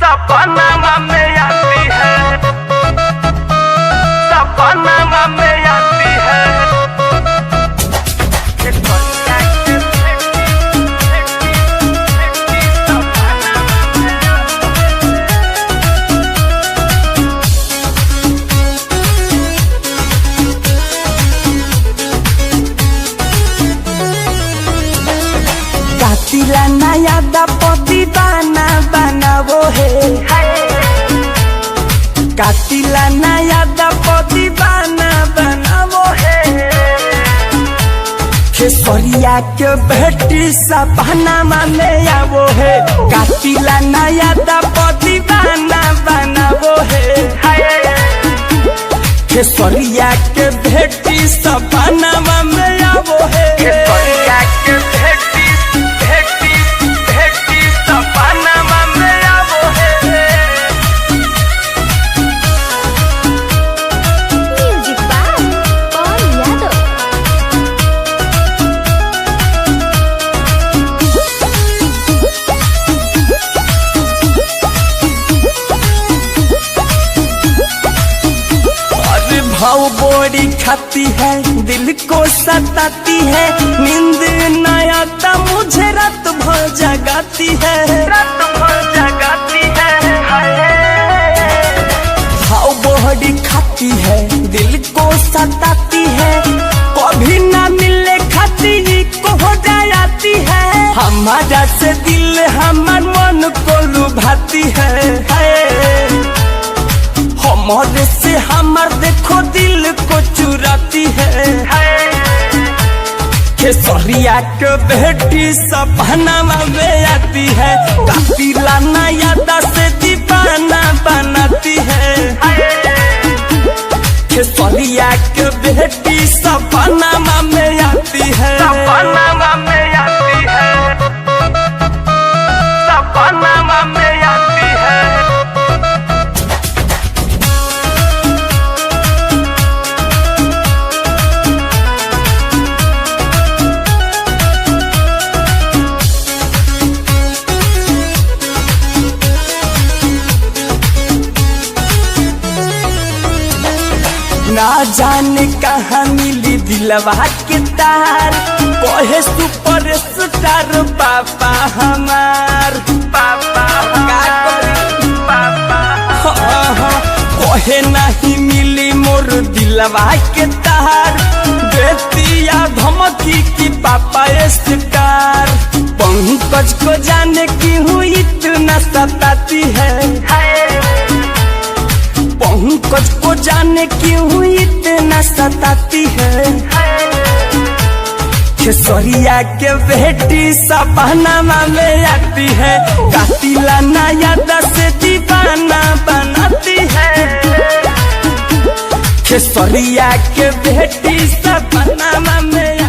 सपना में आती है, सपना में आती है। कातिला नया दपति बाना बनावो है, कातिला नया दपति बाना बनावो है। खेसरिया के बेटी सपना में आवो है, कातिला नया दपति बाना बनावो है। खेसरिया के बेटी सपना में आवो है, खेसरिया के बेटी सपना में आवो है। म्यूजिक बाय पवन यादव। अरे भाव बोरी खाती है, दिल को सताती है, नींद न आता मुझे रात भर जगाती है, रात भर जगाती है। भाव बोरी खाती है, दिल को सताती है, कभी ना मिले खाती को हो जाती है। हमारा से दिल हमार मन को लुभाती है, हमारे से हमार देखो दिल को चुराती है। खेसरिया के बेटी सपना में आती है, कातिला नया दस दीवाना बनाती है। खेसरिया के बेटी सपना में आती है, सपना में आती है, सपना में आती है। ना जाने कहाँ मिली दिलवा के तार, कहे सुपर स्टार पापा हमार। पापा पापा कहे नहीं मिली मोर दिलवा के तार, बेतिया धमकी की पापा स्टार। पंकज को जाने की हूँ इतना सताती है, पंकज को जाने क्यों इतना सताती है। खेसरिया के बेटी सपना में आती है, कातिला नया दस दीवाना बनाती है। खेसरिया के बेटी सपना में